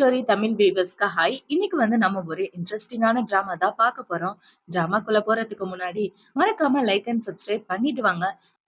Story Tamil வியூவர்ஸ்க்கு hi. இன்னைக்கு நம்ம ஒரு இன்ட்ரெஸ்டிங்கான டிராமா தான் பார்க்க போறோம். டிராமாக்குள்ள போறதுக்கு முன்னாடி மறக்காம லைக் அண்ட் சப்ஸ்கிரைப் பண்ணிட்டு வாங்க.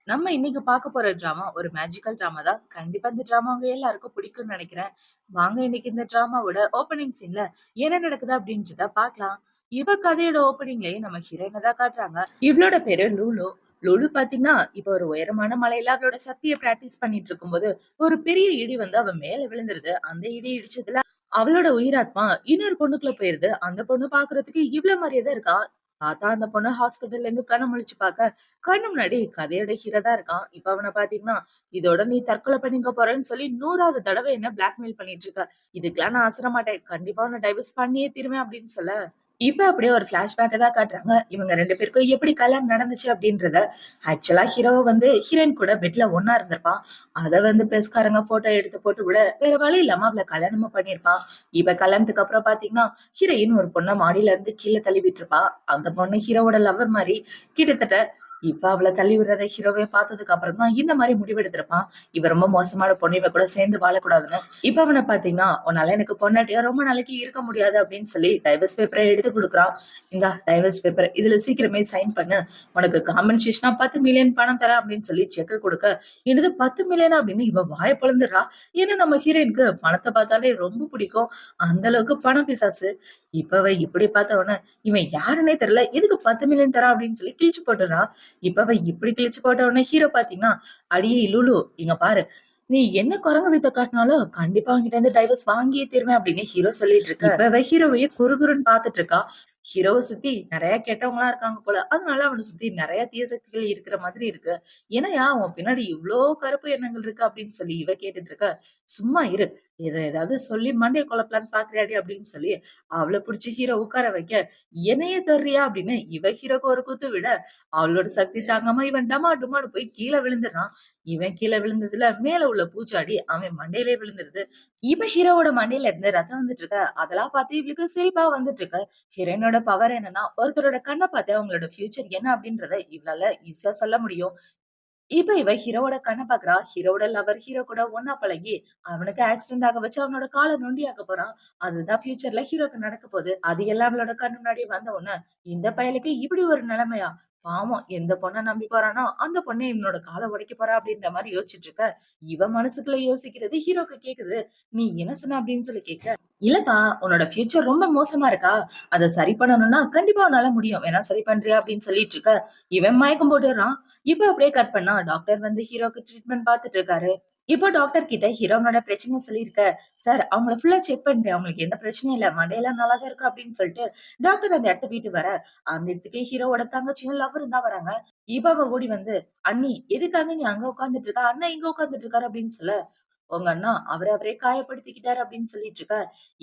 நம்ம இன்னைக்கு பார்க்க போற டிராமா ஒரு மேஜிக்கல் டிராமா தான். கண்டிப்பா இந்த டிராமா உங்க எல்லாருக்கும் பிடிக்கும்னு நினைக்கிறேன். வாங்க இன்னைக்கு இந்த டிராமாவோட ஓப்பனிங் சீன்ல என்ன நடக்குது அப்படின்றத பார்க்கலாம். இப்ப கதையோட ஓப்பனிங்லயே நம்ம ஹீரோயினை தான் காட்டுறாங்க. இவளோட பேரு லூலு. லூலு பாத்தீங்கன்னா இப்ப ஒரு உயரமான மலையில அவளோட சக்தியை பிராக்டிஸ் பண்ணிட்டு இருக்கும்போது ஒரு பெரிய இடி அவ மேல விழுந்துருது. அந்த இடி இடிச்சதுல அவளோட உயிராத்மா இன்னொரு பொண்ணுக்குள்ள போயிருது. அந்த பொண்ணு பாக்குறதுக்கு இவ்வளவு மாதிரியே தான் இருக்கா. பார்த்தா அந்த பொண்ணு ஹாஸ்பிட்டல்ல இருந்து கண்ணு முழிச்சு பார்க்க கண்ணு முன்னாடி கதையோட ஹீரோ தான் இருக்கான். இப்ப அவனை பாத்தீங்கன்னா இதோட நீ தற்கொலை பண்ணிக்க போறேன்னு சொல்லி 100வது தடவை என்ன பிளாக்மெயில் பண்ணிட்டு இருக்க. இதுக்கெல்லாம் நான் அசர மாட்டேன். கண்டிப்பா உன்னை டைவர்ஸ் பண்ணியே தீருவேன் அப்படின்னு சொல்ல இப்ப அப்படியே ஒரு பிளாஷ்பேக் தான் காட்டுறாங்க. இவங்க 2 பேருக்கும் எப்படி கல்யாணம் நடந்துச்சு அப்படின்றத. ஆக்சுவலா ஹீரோ ஹீரோயின் கூட பெட்ல ஒண்ணா இருந்திருப்பான். அத பிரஸ்காரங்க போட்டோ எடுத்து போட்டு விட வேற வழி இல்லாம அவள கல்யாணமும் பண்ணிருப்பான். இப்ப கல்யாணத்துக்கு அப்புறம் பாத்தீங்கன்னா ஹீரோயின் ஒரு பொண்ண மாடியில இருந்து கீழே தள்ளி விட்டுருப்பா. அந்த பொண்ணு ஹீரோவோட லவர் மாதிரி கிட்டத்தட்ட. இப்ப அவளை தள்ளி விடுறத ஹீரோவே பார்த்ததுக்கு அப்புறம் தான் இந்த மாதிரி முடிவெடுத்திருப்பான். இவ ரொம்ப மோசமான பொண்ணு, இவ கூட சேர்ந்து வாழக்கூடாதுன்னு. இப்ப அவனை பாத்தீங்கன்னா உன்னால எனக்கு பொண்டாட்டியா ரொம்ப நாளைக்கு இருக்க முடியாது அப்படின்னு சொல்லி டைவர்ஸ் பேப்பரை எடுத்து கொடுக்குறான். இந்த டைவர்ஸ் பேப்பர் இதுல சீக்கிரமே சைன் பண்ணு. உனக்கு காம்பன்சேஷனா 10 மில்லியன் பணம் தரேன் அப்படின்னு சொல்லி செக் கொடுக்க எனது 10 மில்லியன் அப்படின்னு இவ வாய பொழந்துடுறா. ஏன்னா நம்ம ஹீரோயினுக்கு பணத்தை பார்த்தாலே ரொம்ப பிடிக்கும். அந்த அளவுக்கு பணம் பிசாசு. இப்ப இப்படி பார்த்த உடனே இவன் யாருன்னே தெரியல, எதுக்கு 10 மில்லியன் தரா அப்படின்னு சொல்லி கிழிச்சு போட்டுறான். இப்ப இப்படி கிழிச்சு போட்ட உடனே ஹீரோ பாத்தீங்கன்னா அடியே லுலு இங்க பாரு, நீ என்ன குரங்கு வித்த காட்டினாலும் கண்டிப்பா அவங்கிட்ட இருந்து டைவர்ஸ் வாங்கியே தருவேன் அப்படின்னு ஹீரோ சொல்லிட்டு இருக்க. இப்ப ஹீரோவையே குறுகுறுன்னு பாத்துட்டு இருக்கா. ஹீரோவை சுத்தி நிறைய கெட்டவங்களா இருக்காங்க போல. அதனால அவனை சுத்தி நிறைய தீய சக்திகள் இருக்கிற மாதிரி இருக்கு. ஏன்னா உன் பின்னாடி இவ்ளோ கருப்பு எண்ணங்கள் இருக்கு அப்படின்னு சொல்லி இவ கேட்டுட்டு இருக்க. சும்மா இரு, ஏதாவது சொல்லி மண்டைய குழப்பலான்னு பாக்குறியாடி அப்படின்னு சொல்லி அவளை பிடிச்சி ஹீரோ உட்கார வைக்க என்னைய தர்றியா அப்படின்னு இவ ஹீரோக்கு ஒரு குத்து விட அவளோட சக்தி தாங்காம இவன் டமா டுமான்னு போய் கீழே விழுந்துடுறான். இவன் கீழே விழுந்ததுல மேல உள்ள பூச்சாடி அவன் மண்டையிலே விழுந்துருது. இப்ப ஹீரோவோட மண்டையில இருந்து ரத்தம் வந்துட்டு இருக்க. அதெல்லாம் பார்த்து இவளுக்கு சிரிப்பா வந்துட்டு இருக்கு. ஹீரோயினோட பவர் என்னன்னா ஒருத்தரோட கண்ணை பார்த்து அவங்களோட ஃபியூச்சர் என்ன அப்படின்றத இவளால ஈஸியா சொல்ல முடியும். இப்ப இவ ஹீரோவோட கண்ணை பாக்குறா. ஹீரோவோட லவர் ஹீரோ கூட ஒன்னா பழகி அவனுக்கு ஆக்சிடென்ட் ஆக வச்சு அவனோட காலை நொண்டியாக்க போறான். அதுதான் ஃபியூச்சர்ல ஹீரோக்கு நடக்க போகுது. அது எல்லாம் அவளோட கண்ணு முன்னாடி வந்த உடனே இந்த பயலுக்கு இப்படி ஒரு நிலைமையா, பாவம் எந்த பொண்ணை நம்பி போறானோ அந்த பொண்ணு இவனோட காலை உடைக்க போறா அப்படின்ற மாதிரி யோசிச்சுட்டு இருக்க. இவ மனசுக்குள்ள யோசிக்கிறது ஹீரோக்கு கேக்குது. நீ என்ன சொன்ன அப்படின்னு சொல்லி கேட்க, இல்லப்பா உன்னோட ஃபியூச்சர் ரொம்ப மோசமா இருக்கா, அதை சரி பண்ணணும்னா கண்டிப்பா உன்னால முடியும், வேணா சரி பண்றியா அப்படின்னு சொல்லிட்டு இருக்க. இவன் மயக்கம் போட்டுறான். இப்ப அப்படியே கட் பண்ணா டாக்டர் ஹீரோக்கு ட்ரீட்மெண்ட் பாத்துட்டு இருக்காரு. இப்போ டாக்டர் கிட்ட ஹீரோனோட பிரச்சனை சொல்லியிருக்க. சார் அவங்கள ஃபுல்லா செக் பண்ணிட்டேன், அவங்களுக்கு எந்த பிரச்சனையும் இல்ல, மண்டையெல்லாம் நல்லா தான் இருக்கு அப்படின்னு சொல்லிட்டு டாக்டர் அந்த இடத்த விட்டு வர அந்த இடத்துக்கே ஹீரோவோட தங்கச்சியும் லவரும் தான் வராங்க. இப்ப அவ ஓடி அண்ணி எதுக்காக நீ அங்க உட்கார்ந்துட்டு இருக்கா, அண்ணா இங்க உட்கார்ந்துட்டு இருக்காரு அப்படின்னு சொல்ல, உங்க அண்ணா அவரே காயப்படுத்திக்கிட்டாரு அப்படின்னு சொல்லிட்டு இருக்க.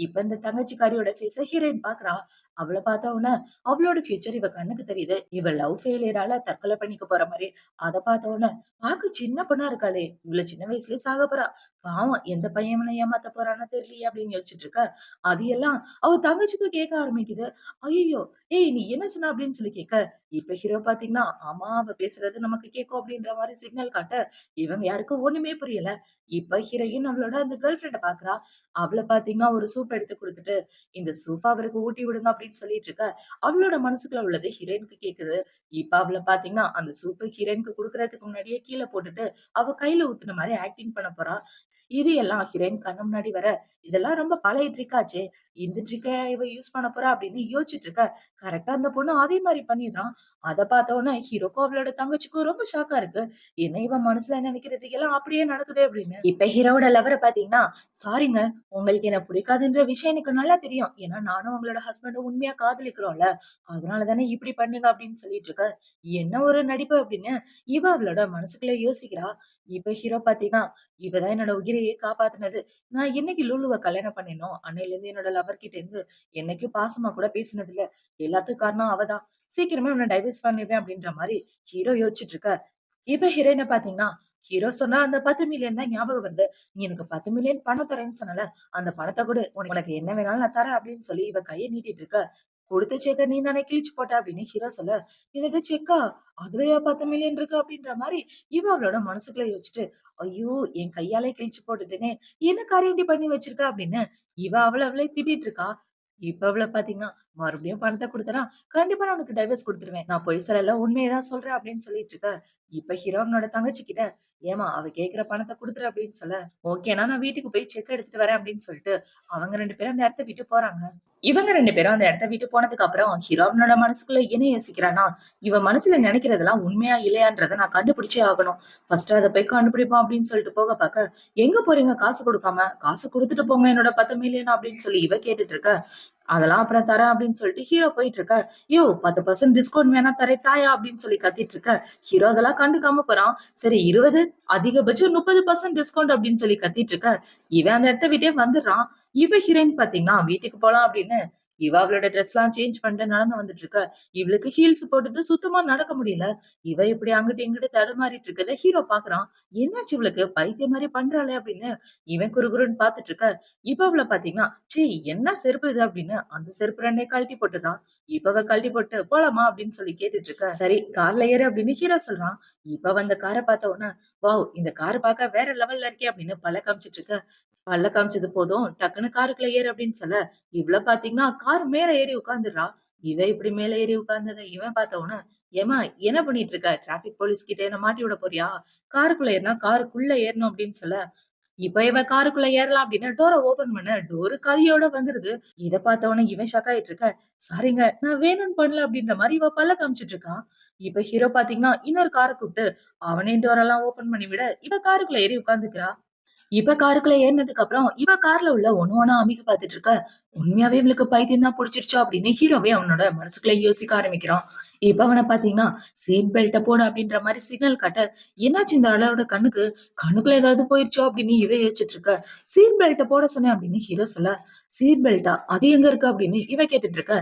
இப்ப இந்த தங்கச்சிக்காரியோட ஃபேஸ ஹீரோயின் பாக்குறா. அவள பார்த்த உடனே அவளோட ஃபியூச்சர் இவ கண்ணுக்கு தெரியுது. இவ லவ் ஃபெயிலியரால தற்கொலை பண்ணிக்க போற மாதிரி. அத பார்த்த உடனே பாக்க சின்ன பொண்ணா இருக்காளே, இவ்வளவு சின்ன வயசுலயே சாக போறா, பாவம் எந்த பையன் இவனை ஏமாத்த போறான்னு தெரியலையே அப்படின்னு யோசிச்சுட்டு இருக்க. அது எல்லாம் அவ தங்கச்சிக்கு கேட்க ஆரம்பிக்குது. ஐயோ, ஏய் நீ என்ன சொன்ன அப்படின்னு சொல்லி கேட்க. இப்ப ஹீரோ பாத்தீங்கன்னா ஆமா அவ பேசுறது நமக்கு கேட்கும் அப்படின்ற மாதிரி சிக்னல் காட்ட இவங்க யாருக்கும் ஒண்ணுமே புரியல. இப்ப ஹீரோயின் அவளோட அந்த கேர்ள் ஃப்ரெண்ட பாக்குறா. அவள பாத்தீங்கன்னா ஒரு சூப் எடுத்து குடுத்துட்டு இந்த சூப் அவருக்கு ஊட்டி விடுங்க அப்படின்னு சொல்லிட்டு இருக்க. அவளோட மனசுக்குள்ள உள்ளது ஹீரோயினுக்கு கேக்குது. இப்ப அவள பாத்தீங்கன்னா அந்த சூப்பு ஹீரோயினுக்கு குடுக்கறதுக்கு முன்னாடியே கீழே போட்டுட்டு அவ கையில ஊத்துன மாதிரி ஆக்டிங் பண்ண போறா. இது எல்லாம் ஹீரோயின் கண்ணு முன்னாடி வர, இதெல்லாம் ரொம்ப பழைய ட்ரிக் ஆச்சே, இந்த ட்ரிக்க இவ யூஸ் பண்ண போறா அப்படின்னு யோசிச்சுட்டு இருக்க. கரெக்டா அந்த பொண்ணு அதே மாதிரி பண்ணிடுறான். அத பார்த்த உடனே ஹீரோக்கும் அவளோட தங்கச்சிக்கும் ரொம்ப ஷாக்கா இருக்கு. என்ன இவன் மனசுல நினைக்கிறது எல்லாம் அப்படியே நடக்குது அப்படின்னு. இப்ப ஹீரோவோட லவரை பாத்தீங்கன்னா, சாரிங்க உங்களுக்கு என்ன பிடிக்காதுன்ற விஷயம் எனக்கு நல்லா தெரியும். ஏன்னா நானும் உங்களோட ஹஸ்பண்டும் உண்மையா காதலிக்கிறோம்ல, அதனால தானே இப்படி பண்ணுங்க அப்படின்னு சொல்லிட்டு இருக்க. என்ன ஒரு நடிப்பு அப்படின்னு இவ அவளோட மனசுக்குள்ள யோசிக்கிறா. இப்ப ஹீரோ பாத்தீங்கன்னா, இவதான் என்னோட உயிரையே காப்பாத்துனது. நான் என்னைக்கு லுலுவ கல்யாணம் பண்ணேனோ அன்னையில இருந்து என்னோட லவர் கிட்ட இருந்து என்னைக்கும் பாசமா கூட பேசினது இல்ல. எல்லாத்துக்கும் காரணம் அவதான். சீக்கிரமே உன்னை டைவர்ஸ் பண்ணிடுவேன் அப்படின்ற மாதிரி ஹீரோ யோசிச்சுட்டு இருக்க. இப்ப ஹீரோயின பாத்தீங்கன்னா, ஹீரோ சொன்னா அந்த 10 மில்லியன் தான் ஞாபகம் வருது. நீ எனக்கு 10 மில்லியன் பணம் தரேன்னு சொன்னல, அந்த பணத்தை கூட உனக்கு என்ன வேணாலும் நான் தரேன் அப்படின்னு சொல்லி இவ கையை நீட்டிட்டு இருக்க. குடுத்த செக்க நீ தானே கிழிச்சு போட்ட அப்படின்னு ஹீரோ சொல்ல, "என்னது செக்கா? அதுலயா 10 மில்லியன் இருக்கு?" அப்படின்ற மாரி இவ அவளோட மனசுக்குள்ள யோசிச்சுட்டு, "ஐயோ! என் கையாலே கிழிச்சு போட்டுட்டேனே! என்ன காரியம் இப்படி பண்ணி வச்சிருக்க?" அப்படின்னு இவ அவள அவளே திட்டிட்டு இருக்கா. இப்ப அவள பாத்தீங்கன்னா, "மறுபடியும் பணத்த குடுத்தேன்னா, கண்டிப்பா நான் உனக்கு டைவர்ஸ் குடுத்துருவேன். நான் பொய் சொல்லல, உண்மைய தான் சொல்றேன்." அப்படின்னு சொல்லிட்டு இருக்க. இப்ப ஹீரோயினோட தங்கச்சி கிட்ட, "ஏம்மா அவ கேட்கிற பணத்த குடுத்துரு" அப்படின்னு சொல்ல, "ஓகேன்னா நான் வீட்டுக்கு போய் செக் எடுத்துட்டு வரேன்." அப்படின்னு சொல்லிட்டு அவங்க 2 பேரும் அந்த இடத்த விட்டு போறாங்க. இவங்க 2 பேரும் அந்த இடத்த விட்டு போனதுக்கு அப்புறம், ஹீரோ அவனோட மனசுக்குள்ள என்ன யோசிக்கிறான்னா, இவ மனசுல நினைக்கிறதெல்லாம் உண்மையா இல்லையான்றத நான் கண்டுபிடிச்சே ஆகணும். ஃபர்ஸ்ட் அத போய் கண்டுபிடிப்போம் அப்படின்னு சொல்லிட்டு போக பாக்க, "எங்க போறீங்க காசு குடுக்காம? காசு குடுத்துட்டு போங்க என்னோட 10 மில்லியன்" அப்படின்னு சொல்லி இவ கேட்டுட்டு இருக்க. அதெல்லாம் அப்புறம் தரேன் அப்படின்னு சொல்லிட்டு ஹீரோ போயிட்டு இருக்க. "யோவ் 10% டிஸ்கவுண்ட் வேணா தரேன் தாயா" அப்படின்னு சொல்லி கத்திட்டு இருக்க. ஹீரோ அதெல்லாம் கண்டுக்காம போறான். சரி 20 அதிகபட்சம் 30% டிஸ்கவுண்ட் அப்படின்னு சொல்லி கத்திட்டு இருக்க. இவன் அந்த இடத்த விட்டே வந்துடுறான். இவ ஹீரோயின் பாத்தீங்கன்னா வீட்டுக்கு போலாம் அப்படின்னு இவ அவளோட ட்ரெஸ்லாம் சேஞ்ச் பண்ணிட்டு நடந்து வந்துட்டு இருக்க. இவளுக்கு ஹீல்ஸ் போட்டுட்டு சுத்தமா நடக்க முடியல. இவ இப்படி அங்கிட்டு இங்கிட்டு தடுமாறிட்டு இருக்கத ஹீரோ பாக்குறான். என்னாச்சு இவளுக்கு பைத்தியம் மாதிரி பண்றாளே அப்படின்னு இவன் குறுகுறுன்னு பாத்துட்டு இருக்க. இப்ப அவள பாத்தீங்கன்னா, ச்சீ என்ன செருப்பு இது அப்படின்னு அந்த செருப்பு 2யும் கழட்டி போட்டுறான். இப்ப அவ கழட்டி போட்டு போலாமா அப்படின்னு சொல்லி கேட்டுட்டு இருக்க. சரி கார்ல ஏறு அப்படின்னு ஹீரோ சொல்றான். இப்ப வந்த காரை பார்த்த உடனே, வாவ் இந்த கார் பார்க்க வேற லெவல்ல இருக்கே அப்படின்னு பல்ல காமிச்சிட்டு இருக்க. பல்ல காமிச்சது போதும் டக்குன்னு காருக்குள்ள ஏறு அப்படின்னு சொல்ல, இவள பாத்தீங்கன்னா கார் மேல ஏறி உட்கார்ந்துடுறா. இவ இப்படி மேல ஏறி உட்கார்ந்தத இவன் பார்த்த உடனே, ஏம்மா என்ன பண்ணிட்டு இருக்க? டிராபிக் போலீஸ் கிட்ட என்ன மாட்டி விட போறியா? காருக்குள்ள ஏறினா காருக்குள்ள ஏறணும் அப்படின்னு சொல்ல, இப்ப இவ காருக்குள்ள ஏறலாம் அப்படின்னு டோர ஓபன் பண்ண, டோரு கையோட வந்துருது. இத பார்த்தவொன்னே இவன் ஷாக் ஆயிட்டு இருக்க. சாரிங்க, நான் வேணும்னு பண்ணல அப்படின்ற மாரி இவ பல்ல காமிச்சிட்டு இருக்கான். இப்ப ஹீரோ பாத்தீங்கன்னா, இன்னொரு கார கூப்ட்டு அவனே டோர் எல்லாம் ஓபன் பண்ணி விட, இவ காருக்குள்ள ஏறி உட்கார்ந்துக்கிறா. இப்ப காருக்குள்ள ஏறுனதுக்கு அப்புறம், இவ கார்ல உள்ள ஒண்ணு ஒண்ணா அமுக்கி பாத்துட்டு இருக்கா. உண்மையாவே இவளுக்கு பைத்தியம் தான் புடிச்சிருச்சா அப்படின்னு ஹீரோவே அவனோட மனசுக்குள்ள யோசிக்க ஆரம்பிக்கிறான். இப்ப அவன பாத்தீங்கன்னா, சீட் பெல்ட்ட போடு அப்படின்ற மாரி சிக்னல் காட்ட, என்னாச்சு இந்த ஆளோட கண்ணுக்கு? கண்ணுக்குள்ள ஏதாவது போயிருச்சோ அப்படின்னு இவ யோசிச்சுட்டு இருக்க. சீட் பெல்ட்ட போட சொன்னேன் அப்படின்னு ஹீரோ சொல்ல, சீட் பெல்ட்டா? அது எங்க இருக்கு அப்படின்னு இவ கேட்டுட்டு இருக்க.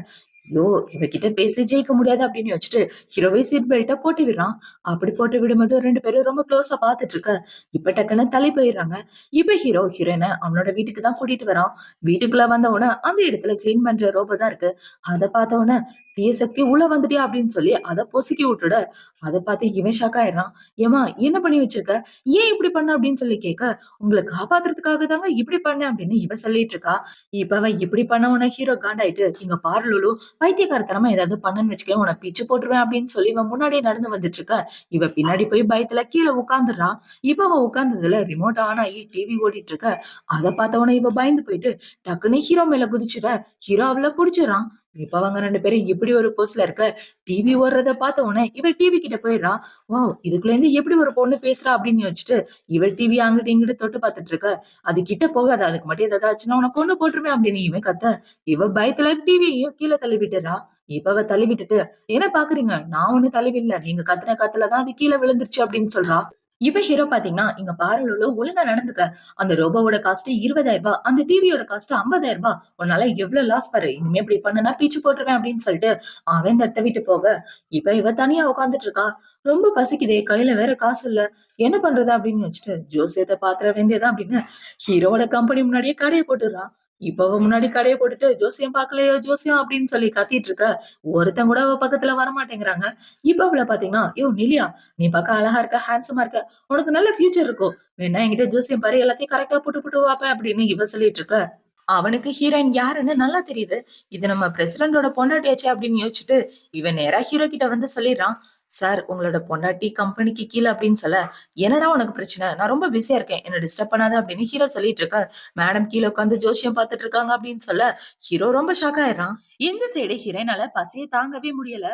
ஐயோ! இவகிட்ட பேசி ஜெயிக்க முடியாது அப்படின்னு யோசிச்சுட்டு, ஹீரோவே சீட் பெல்ட்ட போட்டு விடுறான். அப்படி போட்டு விடும்போது 2 பேரும் ரொம்ப க்ளோஸா பாத்துட்டு இருக்க. இப்ப டக்குன்னு தள்ளி போயிடுறாங்க. இப்ப ஹீரோ ஹீரோயின அவனோட வீட்டுக்கு தான் கூட்டிட்டு வரான். வீட்டுக்குள்ள வந்த உடனே அந்த இடத்துல கிளீன் பண்ற ரோபோ தான் இருக்கு. அத பார்த்த உடனே தீய சக்தி உள்ள வந்துட்டியா அப்படின்னு சொல்லி அத பொசுக்கி விட்டுட, அத பார்த்து இவன் ஷாக் ஆயிடுறான். ஏம்மா என்ன பண்ணி வச்சிருக்க? ஏன் இப்படி பண்ண அப்படின்னு சொல்லி கேட்க, உங்கள காப்பாத்துறதுக்காக தாங்க இப்படி பண்ணேன் அப்படின்னு இவ சொல்லிட்டு இருக்கா. இப்ப அவ இப்படி பண்ண உடனே ஹீரோ காண்டாயிட்டு, இங்க பாரு லுலு பைத்தியக்காரத்தனமா ஏதாவது பண்ணன்னு வச்சுக்கோயேன் உன்ன பிச்சு போட்டுருவேன் அப்படின்னு சொல்லி இவன் முன்னாடியே நடந்து வந்துட்டு இருக்க. இவ பின்னாடி போய் பயத்துல கீழ உட்கார்ந்துடுறா. இப்ப அவ உட்கார்ந்ததுல ரிமோட் ஆன் ஆகி டிவி ஓடிட்டு இருக்க. அத பார்த்த உடனே இவ பயந்து போயிட்டு டக்குன்னு ஹீரோ மேல குதிச்சுட, ஹீரோ அவள புடிச்சுறான். இப்ப அவங்க 2 பேரும் இப்படி ஒரு போஸ்ல இருக்க. டிவி ஓடுறத பார்த்த உடனே இவ டிவி கிட்ட போயிடுறா. வாவ்! இதுக்குள்ள இருந்து எப்படி ஒரு பொண்ணு பேசுறா அப்படின்னு யோசிச்சுட்டு, இவ டிவி அங்கிட்டு இங்கிட்டு தொட்டு பார்த்துட்டு இருக்க. அது கிட்ட போகாத அதுக்கு மட்டும் ஏதாவது ஆச்சுன்னா உன்ன கொன்னு போட்டுருவேன் அப்படின்னு இவன் கத்த, இவ பயத்துல டிவியையும் கீழ தள்ளி விட்டுறா. இப்ப அவ தள்ளி விட்டுட்டு, என்ன பாக்குறீங்க? நான் ஒண்ணும் தள்ளி விடல. நீங்க கத்துன கத்துல தான் அது கீழ விழுந்துருச்சு அப்படின்னு சொல்றா. இப்ப ஹீரோ பாத்தீங்கன்னா, இங்க பாரு லுலு ஒழுங்கா நடந்துக்க. அந்த ரோபோவோட காஸ்ட் ரூ. 20,000 அந்த டிவியோட காஸ்ட் ரூ. 50,000 உன்னால எவ்ளோ லாஸ் பாரு. இனிமே இப்படி பண்ணுனா பிச்சு போட்டுருவேன் அப்படின்னு சொல்லிட்டு அவன் இந்த இடத்த விட்டு போக, இப்ப இவ தனியா உட்கார்ந்துட்டு இருக்கா. ரொம்ப பசிக்குதே, கையில வேற காசு இல்ல. என்ன பண்றது அப்படின்னு யோசிச்சுட்டு, ஜோசியத்த பாத்துற வேண்டியதுதான் அப்படின்னு ஹீரோவோட கம்பெனி முன்னாடியே கடைய போட்டுடுறா. இப்ப அவ முன்னாடி கடைய போட்டுட்டு, ஜோசியம் பாக்கலையோ ஜோசியம் அப்படின்னு சொல்லி கத்திட்டு இருக்க. ஒருத்தன் கூட அவ பக்கத்துல வரமாட்டேங்கிறாங்க. இப்ப அவள பாத்தீங்கன்னா, யோவ் நில்லியா, நீ பாக்க அழகா இருக்க, ஹேண்ட்ஸமா இருக்க. உனக்கு நல்ல ஃபியூச்சர் இருக்கும். வேணா என்கிட்ட ஜோசியம் பாரு எல்லாத்தையும் கரெக்ட்டா புட்டு புட்டு வாப்பேன் அப்படின்னு இவ சொல்லிட்டு இருக்க. அவனுக்கு ஹீரோயின் யாருன்னு நல்லா தெரியுது. இது நம்ம பிரசிடென்டோட பொண்டாட்டியாச்சே அப்படின்னு யோசிச்சுட்டு, இவன் நேரா ஹீரோ கிட்ட வந்து சொல்லிடுறான். சார் உங்களோட பொண்டாட்டி கம்பெனிக்கு கீழ அப்படின்னு சொல்ல, என்னடா உனக்கு பிரச்சனை? நான் ரொம்ப பிஸியா இருக்கேன். என்ன டிஸ்டர்ப் பண்ணாத அப்படின்னு ஹீரோ சொல்லிட்டு இருக்க. மேடம் கீழ உட்கார்ந்து ஜோசியம் பார்த்துட்டு இருக்காங்க அப்படின்னு சொல்ல, ஹீரோ ரொம்ப ஷாக் ஆயிடுறான். இந்த சைடு ஹீரோயினால பசிய தாங்கவே முடியல.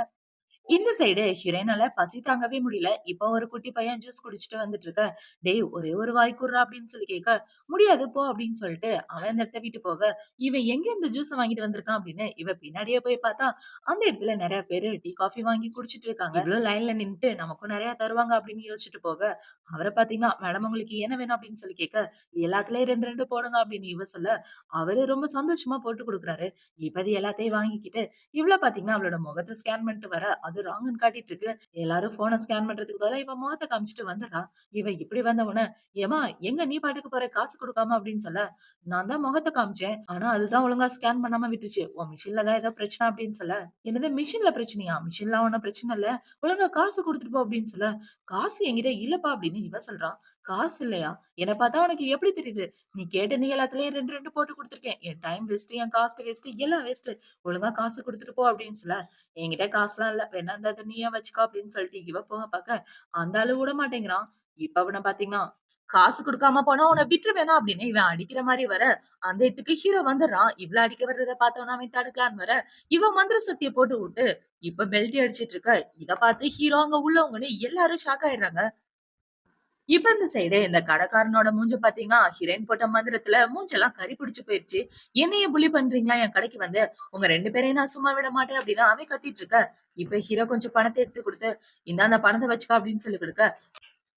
இந்த சைடு ஹீரோயினால பசி தாங்கவே முடியல. இப்ப ஒரு குட்டி பையன் ஜூஸ் குடிச்சிட்டு வந்துட்டு இருக்க. "டேய் ஒரே ஒரு வாய் குட்றா" அப்படின்னு சொல்லி கேட்க, "முடியாது போ" அப்படின்னு சொல்லிட்டு அவன் அந்த இடத்த விட்டு போக, இவன் எங்க இந்த ஜூஸ வாங்கிட்டு வந்திருக்கான் அப்படின்னு இவ பின்னாடியே போய் பார்த்தா, அந்த இடத்துல நெறைய பேரு டீ, காஃபி வாங்கி குடிச்சிட்டு இருக்காங்க. இவ்ளோ லைன்ல நின்னுட்டு நமக்கும் நெறைய தருவாங்க அப்படின்னு யோசிச்சுட்டு போக, அவர பார்த்தீங்கன்னா, "மேடம் உங்களுக்கு என்ன வேணும்?" அப்படின்னு சொல்லி கேட்க, "எல்லாத்துலயும் 2, 2 போடுங்க" அப்படின்னு இவ சொல்ல, அவரு ரொம்ப சந்தோஷமா போட்டு குடுக்குறாரு. இப்ப அது எல்லாத்தையும் வாங்கிக்கிட்டு, இவ்ள பார்த்தீங்கன்னா அவளோட முகத்த ஸ்கேன் பண்ணிட்டு வர, அது ராங்குன்னு காட்டிட்டு இருக்கு. எல்லாரும் ஃபோன ஸ்கேன் பண்றதுக்கு பதிலா இவ முகத்த காமிச்சுட்டு வந்துர்றா. இவ இப்படி வந்த உடனே, "ஏம்மா எங்க நீ பாட்டுக்கு போற காசு குடுக்காம" அப்படின்னு சொல்ல, "நான் தான் முகத்த காமிச்சேன். ஆனா அதுதான் ஒழுங்கா ஸ்கேன் பண்ணாம விட்டுருச்சு. உன் மிஷின்ல தான் ஏதோ பிரச்சனை" அப்படின்னு சொல்ல, "என்னது மிஷின்ல பிரச்சனையா? மிஷின்லாம் ஒண்ணும் பிரச்சனை இல்ல. ஒழுங்கா காசு குடுத்துட்டு போ" அப்படின்னு சொல்ல, "காசு என்கிட்ட இல்லப்பா" அப்படின்னு இவ சொல்றா. "காசு இல்லையா? என்ன பார்த்தா உனக்கு எப்படி தெரியுது? நீ கேட்ட நீ எல்லாத்துலயும் 2, 2 போட்டு குடுத்துருக்கேன். என் டைம் வேஸ்ட், என் காஸ்ட் வேஸ்ட் எல்லாம் வேஸ்ட். ஒழுங்கா காசு குடுத்துட்டு போ" அப்படின்னு சொல்ல, "என்கிட்ட காசுலாம் இல்ல. வேணா இந்தா நீயே வச்சுக்கோ" அப்படின்னு சொல்லிட்டு இவ போக பாக்க, அந்த ஆளு விட மாட்டேங்கிறான். இப்ப அவன பாத்தீங்கன்னா, "காசு குடுக்காம போனா உன்ன விட்டுருவேனா" அப்படின்னு இவன் அடிக்கிற மாரி வர, அந்த இடத்துக்கு ஹீரோ வந்துடுறான். இவள அடிக்க வர்றத பார்த்தவன அவன் தடுக்கலான்னு வர, இவ மந்திர சக்திய போட்டு விட்டு, இப்ப பெல்ட் அடிச்சிட்டு இருக்க. இத பார்த்து ஹீரோ அங்க உள்ளவங்கன்னு எல்லாரும் ஷாக் ஆயிடுறாங்க. இப்ப இந்த சைடு இந்த கடைக்காரனோட மூஞ்ச பாத்தீங்கன்னா, ஹீரோயின் போட்ட மந்திரத்துல மூஞ்செல்லாம் கரி பிடிச்சு போயிருச்சு. "என்னைய புலி பண்றீங்களா என் கடைக்கு வந்து? உங்க 2 பேரையும் நான் சும்மா விட மாட்டேன்" அப்படின்னு அவன் கத்திட்டு இருக்க. இப்ப ஹீரோ கொஞ்சம் பணத்த எடுத்து குடுத்து, "இந்தா அந்த பணத்த வச்சுக்க" அப்படின்னு சொல்லி குடுக்க,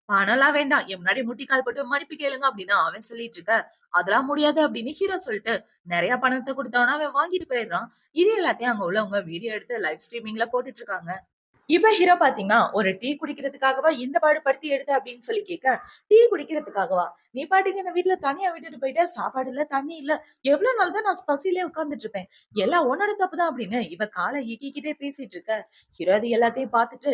"பணம்லாம் வேண்டாம். என் முன்னாடி முட்டி கால் போட்டு மன்னிப்பு கேளுங்க" அப்படின்னு அவன் சொல்லிட்டு இருக்க. "அதெல்லாம் முடியாது" அப்படின்னு ஹீரோ சொல்லிட்டு, நெறைய பணத்த குடுத்தவன அவன் வாங்கிட்டு போயிடுறான். இது எல்லாத்தையும் அங்க உள்ளவங்க வீடியோ எடுத்து லைவ் ஸ்ட்ரீமிங்ல போட்டுட்டு இருக்காங்க. இப்ப ஹீரோ பாத்தீங்கன்னா, "ஒரு டீ குடிக்கிறதுக்காகவா இந்த பாடு படுத்தி எடுத்த?" அப்படின்னு சொல்லி கேட்க, "டீ குடிக்கிறதுக்காகவா? நீ பாட்டுக்கு என்ன வீட்ல தனியா விட்டுட்டு போயிட்ட. சாப்பாடு இல்ல, தண்ணி இல்ல. எவ்வளவு நாள் தான் நான் பசியிலே உட்கார்ந்துட்டு இருப்பேன். எல்லாம் உன்னோட தப்பு தான்" அப்படின்னு இவ கால இக்கிக்கிட்டே பேசிட்டு இருக்க. ஹீரோ அது எல்லாத்தையும் பாத்துட்டு,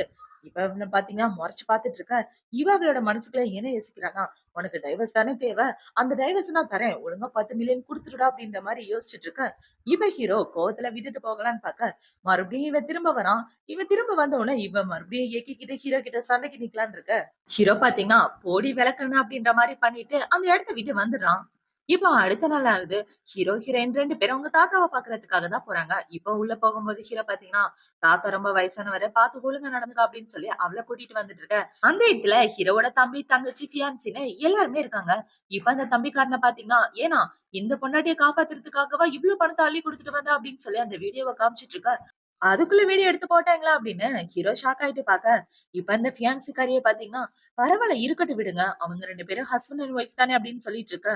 இப்ப இவன பாத்தீங்கன்னா மொறச்சு பாத்துட்டு இருக்க. இவ அவளோட மனசுக்குள்ள என்ன யோசிக்கிறான்னா, "உனக்கு டைவர்ஸ் தானே தேவ. அந்த டைவர்ஸ நான் தரேன். ஒழுங்கா 10 மில்லியன் குடுத்துடுடா" அப்படின்ற மாரி யோசிச்சுட்டு இருக்க. இவ ஹீரோ கோவத்துல விட்டுட்டு போகலான்னு பாக்க, மறுபடியும் இவன் திரும்ப வரான். இவ திரும்ப வந்த உடனே இவ மறுபடியும் ஏகிக்கிட்டு ஹீரோ கிட்ட சண்டைக்கு நிக்கலான்னு இருக்க. ஹீரோ பாத்தீங்கன்னா, "போடி விலக்கணு" அப்படின்ற மாரி பண்ணிட்டு அந்த இடத்த விட்டு வந்துடுறான். இப்ப அடுத்த நாள் ஆகுது. ஹீரோ, ஹீரோயின் 2 பேரும் அவங்க தாத்தாவ பாக்குறதுக்காக தான் போறாங்க. இப்ப உள்ள போகும்போது ஹீரோ பாத்தீங்கன்னா, "தாத்தா ரொம்ப வயசானவரு. பாத்து ஒழுங்கா நடந்துக்க" அப்படின்னு சொல்லி அவள கூட்டிட்டு வந்துட்டு இருக்க. அந்த இடத்துல ஹீரோவோட தம்பி, தங்கச்சி, ஃபியான்சின்னு எல்லாருமே இருக்காங்க. இப்ப அந்த தம்பிக்காரன பாத்தீங்கன்னா, "ஏன்னா இந்த பொண்டாட்டிய காப்பாத்துறதுக்காகவா இவ்ளோ பணத்த அள்ளி குடுத்துட்டு வந்த" அப்படின்னு சொல்லி அந்த வீடியோவ காமிச்சிட்டு இருக்க. அதுக்குள்ள வீடியோ எடுத்து போட்டாங்களா அப்படின்னு ஹீரோ ஷாக் ஆயிட்டு பாக்க, இப்ப இந்த ஃபியான்சிக்காரிய பாத்தீங்கன்னா, "பரவால்ல இருக்கட்டும் விடுங்க. அவங்க 2 பேரும் ஹஸ்பண்ட் அண்ட் ஒய்ஃப் தானே" அப்படின்னு சொல்லிட்டு இருக்க.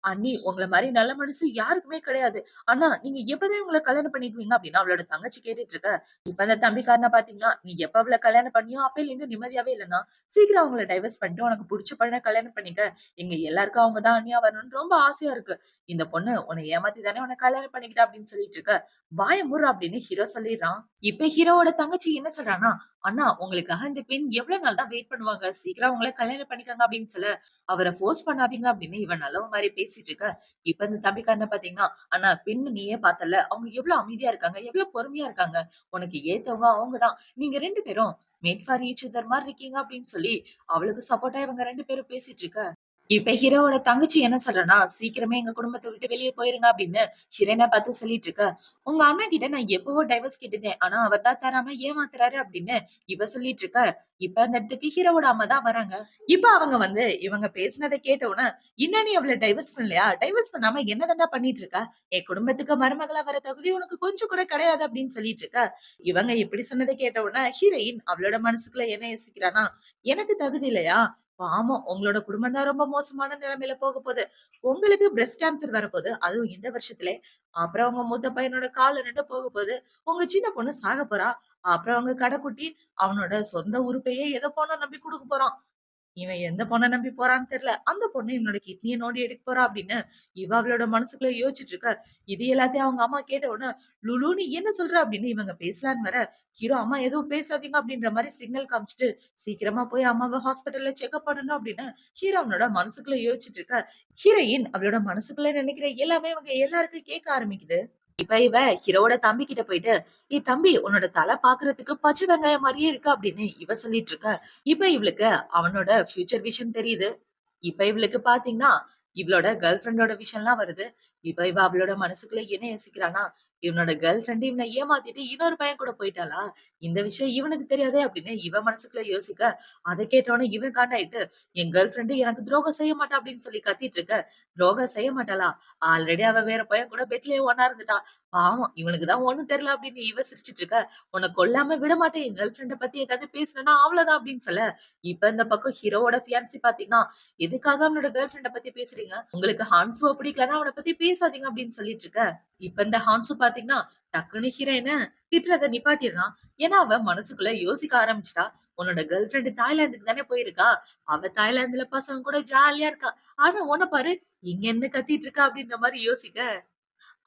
"அண்ணி உங்கள மாரி நல்ல மனசு யாருக்குமே கிடையாது. ஆனா நீங்க எப்பதான் இவங்கள கல்யாணம் பண்ணிக்குவீங்க?" அப்படின்னு அவளோட தங்கச்சி கேட்டுட்டு இருக்க. இப்ப அந்த தம்பிக்காரன பாத்தீங்கன்னா, "நீ எப்ப அவள கல்யாணம் பண்ணியோ அப்பையிலருந்து நிம்மதியாவே இல்லன்னா, சீக்கிரம் அவங்கள டைவர்ஸ் பண்ணிட்டு உனக்கு புடிச்ச பையன கல்யாணம் பண்ணிக்க. எங்க எல்லாருக்கும் அவங்க தான் அண்ணியா வரணும்னு ரொம்ப ஆசையா இருக்கு. இந்த பொண்ணு உன்னை ஏமாத்தி தானே உன்ன கல்யாணம் பண்ணிக்கிட்டா" அப்படின்னு சொல்லிட்டு இருக்க. "வாய மூடுறா" அப்படின்னு ஹீரோ சொல்லிடுறான். இப்ப ஹீரோவோட தங்கச்சி என்ன சொல்றான்னா, "அண்ணா உங்களுக்காக இந்த பெண் எவ்வளவு நாள் தான் வெயிட் பண்ணுவாங்க. சீக்கிரம் அவங்கள கல்யாணம் பண்ணிக்கங்க" அப்படின்னு சொல்ல, அவர ஃபோர்ஸ் பண்ணாதீங்க அப்படின்னு இவன் நல்லவ மாரி பேசிட்டு இருக்க. இப்ப இந்த தம்பிக்காரன பாத்தீங்கன்னா, "அண்ணா பெண்ணு நீயே பார்த்தல்ல. அவங்க எவ்வளவு அமைதியா இருக்காங்க. எவ்வளவு பொறுமையா இருக்காங்க. உனக்கு ஏத்தவங்க அவங்க தான். நீங்க 2 பேரும் மேட் ஃபார் ஈச் அதர் மாரி இருக்கீங்க" அப்படின்னு சொல்லி அவளுக்கு சப்போர்ட்டா இவங்க 2 பேரும் பேசிட்டு இருக்க. இப்ப ஹீரோவோட தங்கச்சி என்ன சொல்றன்னா, "சீக்கிரமே எங்க குடும்பத்த விட்டு வெளிய போயிருங்க" அப்படின்னு ஹீரோயின பார்த்து சொல்லிட்டு இருக்க. "உங்க அண்ணன் கிட்ட நான் எப்பவோ டைவர்ஸ் கேட்டுட்டேன். ஆனா அவர் தான் தராம ஏமாத்துறாரு" அப்படின்னு இவ சொல்லிட்டு இருக்க. இப்ப அந்த இடத்துக்கு ஹீரோவோட அம்மா தான் வராங்க. இப்ப அவங்க வந்து இவங்க பேசினத கேட்ட உடனே, "இன்னும் நீ அவள டைவர்ஸ் பண்ணலையா? டைவர்ஸ் பண்ணாம என்ன தான்டா பண்ணிட்டு இருக்க? என் குடும்பத்துக்கு மருமகளா வர தகுதி உனக்கு கொஞ்சம் கூட கிடையாது" அப்படின்னு சொல்லிட்டு இருக்க. இவங்க இப்படி சொன்னத கேட்ட உடனே ஹீரோயின் அவளோட மனசுக்குள்ள என்ன யோசிக்கிறான்னா, "எனக்கு தகுதி இல்லையா? பாவம் உங்களோட குடும்பம் தான் ரொம்ப மோசமான நிலைமையில போகப்போது. உங்களுக்கு பிரஸ்ட் கேன்சர் வரப்போது. அதுவும் இந்த வருஷத்திலே. அப்புறம் உங்க மூத்த பையனோட கால் 2 போகப்போது. உங்க சின்ன பொண்ணு சாகப் போறா. அப்புறம் உங்க கடைக்குட்டி அவனோட சொந்த உறுப்பையே எத போனா நம்பி குடுக்கப் போறான். இவன் எந்த பொண்ண நம்பி போறான்னு தெரியல. அந்த பொண்ணு இவனோட கிட்னிய நோண்டி எடுக்க போறா" அப்படின்னு இவ அவளோட மனசுக்குள்ள யோசிச்சுட்டு இருக்க. இது எல்லாத்தையும் அவங்க அம்மா கேட்ட உடனே, "லுலு நீ என்ன சொல்ற?" அப்படின்னு இவங்க பேசலான்னு வர, ஹீரோ "அம்மா எதுவும் பேசாதீங்க" அப்படின்ற மாரி சிக்னல் காமிச்சுட்டு, சீக்கிரமா போய் அம்மாவ ஹாஸ்பிடல்ல செக்கப் பண்ணணும் அப்படின்னு ஹீரோ அவனோட மனசுக்குள்ள யோசிச்சுட்டு இருக்க. ஹீரோயின் அவளோட மனசுக்குள்ள நினைக்கிற எல்லாமே இவங்க எல்லாருக்கும் கேட்க ஆரம்பிக்குது. இப்ப இவ ஹீரோவோட தம்பி கிட்ட போயிட்டு, "ஏய் தம்பி உன்னோட தல பாக்குறதுக்கு பச்சை வெங்காயம் மாரியே இருக்கு" அப்படின்னு இவ சொல்லிட்டு இருக்க. இப்ப இவளுக்கு அவனோட ஃபியூச்சர் விஷன் தெரியுது. இப்ப இவளுக்கு பாத்தீங்கன்னா, இவளோட கேர்ள் ஃபிரெண்டோட விஷயம்லாம் வருது. இப்ப இவ அவளோட மனசுக்குள்ள என்ன யோசிக்கிறான்னா, இவனோட கேர்ள் ஃபிரெண்ட் இவன ஏமாத்திட்டு இன்னொரு பையன் கூட போயிட்டாளா? இந்த விஷயம் இவனுக்கு தெரியாதே அப்படின்னு இவ மனசுக்குள்ள யோசிக்க, அத கேட்டோனே இவன் காண்டாயிட்டு, "என் கேர்ள் ஃபிரெண்ட் எனக்கு துரோகம் செய்ய மாட்டா" அப்படின்னு சொல்லி கத்திட்டு இருக்க. "துரோகம் செய்ய மாட்டாளா? ஆல்ரெடி அவ வேற பையன் கூட பெட்லயே ஒண்ணா இருந்துட்டா. பாவம் இவனுக்கு தான் ஒண்ணும் தெரியல" அப்படின்னு இவ சிரிச்சுட்டு இருக்க. "உன்ன கொல்லாம விட மாட்டேன். என் கேர்ள் ஃபிரெண்ட பத்தி ஏதாவது பேசுனேன்னா அவ்வளவுதான்" அப்படின்னு சொல்ல, இப்ப இந்த பக்கம் ஹீரோவோட ஃபியான்சி பாத்தீங்கன்னா, "எதுக்காக அவனோட கேர்ள் ஃபிரெண்ட பத்தி பேசுறீங்க? உங்களுக்கு ஹான்ஸுவ பிடிக்கலன்னா அவன பத்தி பேசாதீங்க" அப்படின்னு சொல்லிட்டு இருக்க. இப்ப இந்த ஹான்ஸும் பாத்தீங்கன்னா, டக்குனு ஹீரோயின திட்டுறத நிப்பாட்டிடுறான். ஏன்னா, அவன் மனசுக்குள்ள யோசிக்க ஆரம்பிச்சுட்டா. உன்னோட கேர்ள் ஃபிரெண்ட் தாய்லாந்துக்கு தானே போயிருக்கா. அவ தாய்லாந்துல பசங்க கூட ஜாலியா இருக்கா. ஆனா உன்ன பாரு, இங்க என்ன கத்திட்டு இருக்கா அப்படின்ற மாரி யோசிக்க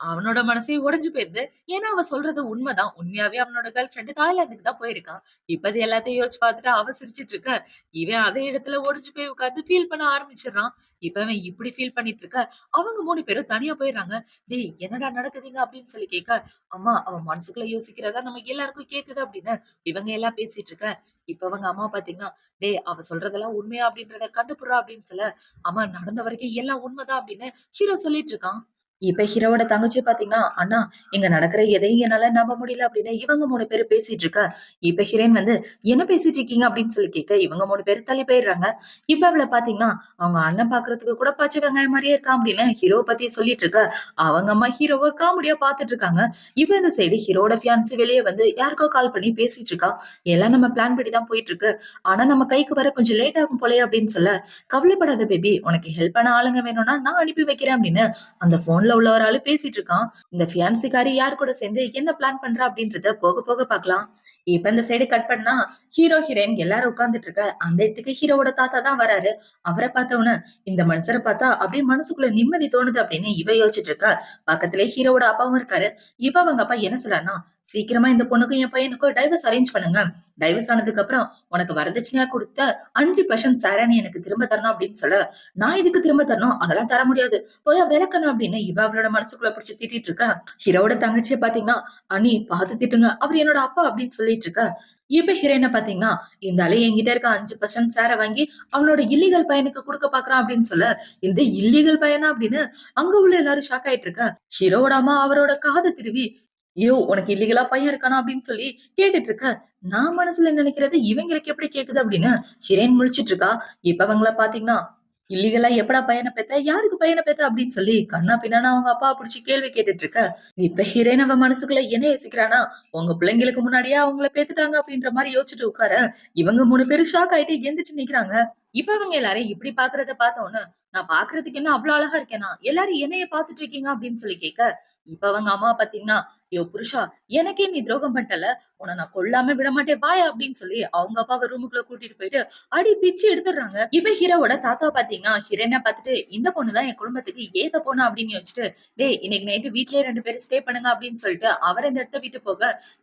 அவனோட மனசே உடைஞ்சு போயிருது. ஏன்னா, அவ சொல்றது உண்மைதான். உண்மையாவே அவனோட கேர்ள் ஃபிரெண்ட் தாய்லாந்துக்கு தான் போயிருக்கான். இப்ப அது எல்லாத்தையும் யோசிச்சு பார்த்துட்டு அவ சிரிச்சுட்டு இருக்க. இவன் அதே இடத்துல உடைஞ்சு போய் உட்கார்ந்து ஃபீல் பண்ண ஆரம்பிச்சுடுறான். இப்ப அவன் இப்படி ஃபீல் பண்ணிட்டு இருக்க, அவங்க 3 பேரும் தனியா போயிடுறாங்க. "டேய் என்னடா நடக்குதுங்க?" அப்படின்னு சொல்லி கேட்க, "அம்மா அவ மனசுக்குள்ள யோசிக்கிறதா நமக்கு எல்லாருக்கும் கேக்குது" அப்படின்னு இவங்க எல்லாம் பேசிட்டு இருக்க. இப்ப அவங்க அம்மா பாத்தீங்கன்னா, "டேய் அவ சொல்றதெல்லாம் உண்மையா அப்படின்றத கண்டுப்புட்றா" அப்படின்னு சொல்ல, "அம்மா நடந்த வரைக்கும் எல்லாம் உண்மைதான்" அப்படின்னு ஹீரோ சொல்லிட்டு இருக்கான். இப்ப ஹீரோவோட தங்கச்சி பாத்தீங்கன்னா, "அண்ணா இங்க நடக்குற எதையும் என்னால நம்ப முடியல" அப்படின்னு இவங்க 3 பேரும் பேசிட்டு இருக்க. இப்ப ஹீரோயின் வந்து, "என்ன பேசிட்டு இருக்கீங்க?" அப்படின்னு சொல்லி கேட்க, இவங்க 3 பேரும் தள்ளி போயிடுறாங்க. இப்ப அவள பாத்தீங்கன்னா, அவங்க அண்ணன் பாக்குறதுக்கு கூட பச்சை வெங்காயம் மாரியே இருக்கான் அப்படின்னு ஹீரோவ பத்தி சொல்லிட்டு இருக்க. அவங்க அம்மா ஹீரோவ காமெடியா பாத்துட்டு இருக்காங்க. இப்ப இந்த சைடு ஹீரோவோட ஃபியான்சி வெளிய வந்து யாருக்கோ கால் பண்ணி பேசிட்டு இருக்கா. "எல்லாம் நம்ம பிளான் படி தான் போயிட்டு இருக்கு. ஆனா நம்ம கைக்கு வர கொஞ்சம் லேட் ஆகும் போலயே" அப்படின்னு சொல்ல, "கவலைப்படாத பேபி. உனக்கு ஹெல்ப் பண்ண ஆளுங்க வேணும்னா நான் அனுப்பி வைக்கிறேன்" அப்படின்னு அந்த போன்ல உள்ள ஒரு ஆளு பேசிட்டு இருக்கான். இந்த ஃபியான்சிக்காரி யார் கூட சேர்ந்து என்ன பிளான் பண்றா அப்படின்றத போக போக பார்க்கலாம். இப்ப இந்த சைடு கட் பண்ணா ஹீரோ ஹீரோயின் எல்லாரும் உட்கார்ந்துட்டு இருக்க அந்த இடத்துக்கு ஹீரோவோட தாத்தா தான் வராரு. அவரை பார்த்த உடனே இந்த மனுஷரை பார்த்தா அப்படியே மனசுக்குள்ள நிம்மதி தோணுது அப்படின்னு இவ யோசிச்சுட்டு இருக்கா. பக்கத்திலே ஹீரோவோட அப்பாவும் இருக்காரு. இப்ப அவங்க அப்பா என்ன சொல்றாருன்னா, சீக்கிரமா இந்த பொண்ணுக்கும் என் பையனுக்கும் டைவர்ஸ் அரேஞ்ச் பண்ணுங்க. டைவர்ஸ் ஆனதுக்கு அப்புறம் உனக்கு வரதட்சணையா கொடுத்த 5% சார நீ எனக்கு திரும்ப தரணும் அப்படின்னு சொல்ல, நான் இதுக்கு திரும்ப தரணும் அதெல்லாம் தர முடியாது. போய் விளக்கணும் அப்படின்னு இவ அவளோட மனசுக்குள்ள பிடிச்சு திட்டிட்டு இருக்கா. ஹீரோவோட தங்கச்சிய பாத்தீங்கன்னா, அண்ணி பாத்து திட்டுங்க அவர் என்னோட அப்பா அப்படின்னு சொல்லிட்டு இருக்க. இப்ப ஹீரோயின பாத்தீங்கன்னா, இந்த ஆளு என்கிட்ட இருக்க 5% ஷேர வாங்கி அவனோட இல்லீகல் பையனுக்கு குடுக்க பாக்குறான் அப்படின்னு சொல்ல, இந்த இல்லீகல் பையனா அப்படின்னு அங்க உள்ள எல்லாரும் ஷாக் ஆயிட்டு இருக்க. ஹீரோவோட அம்மா அவரோட காத திருவி, "யோ உனக்கு இல்லீகலா பையன் இருக்கானா?" அப்படின்னு சொல்லி கேட்டுட்டு இருக்க. நான் மனசுல நினைக்கிறது இவங்களுக்கு எப்படி கேக்குது அப்படின்னு ஹீரோயின் முழிச்சிட்டு இருக்கா. இப்ப அவங்கள பாத்தீங்கன்னா, இல்லீகலா எப்படா பையன பெத்த? யாருக்கு பையன பெத்த? அப்படின்னு சொல்லி கண்ணா பின்னான்னு அவங்க அப்பாவ புடிச்சு கேள்வி கேட்டுட்டு இருக்க. இப்ப ஹீரோயின் அவ மனசுக்குள்ள என்ன யோசிக்கிறானா, உங்க பிள்ளைங்களுக்கு முன்னாடியே அவங்கள பெத்துட்டாங்க அப்படின்ற மாரி யோசிச்சுட்டு உட்கார, இவங்க 3 பேரும் ஷாக் ஆயிட்டு எந்திரிச்சு நிக்கிறாங்க. இப்ப அவங்க எல்லாரும் இப்படி பாக்குறத பார்த்த உடனே, நான் பாக்குறதுக்கு என்ன அவ்வளவு அழகா இருக்கேனா? எல்லாரும் என்னைய பாத்துட்டு இருக்கீங்க அப்படின்னு சொல்லி கேட்க, இப்ப அவங்க அம்மா பாத்தீங்கன்னா, யோ புருஷா எனக்கே நீ துரோகம் பண்ணிட்டல, உன்னை நான் கொல்லாம விட மாட்டேன் வாயா அப்படின்னு சொல்லி அவங்க அப்பாவை ரூமுக்குள்ள கூட்டிட்டு போயிட்டு அடி பிச்சு எடுத்துடுறாங்க. இப்ப ஹீரோவோட தாத்தா பாத்தீங்கன்னா ஹீரோயினை பார்த்துட்டு இந்த பொண்ணுதான் என் குடும்பத்துக்கு ஏத்த பொண்ணு அப்படின்னு யோசிச்சுட்டு, டேய் இன்னைக்கு நைட்டு வீட்லயே 2 பேரும் ஸ்டே பண்ணுங்க அப்படின்னு சொல்லிட்டு அவரை இந்த இடத்த விட்டு போக,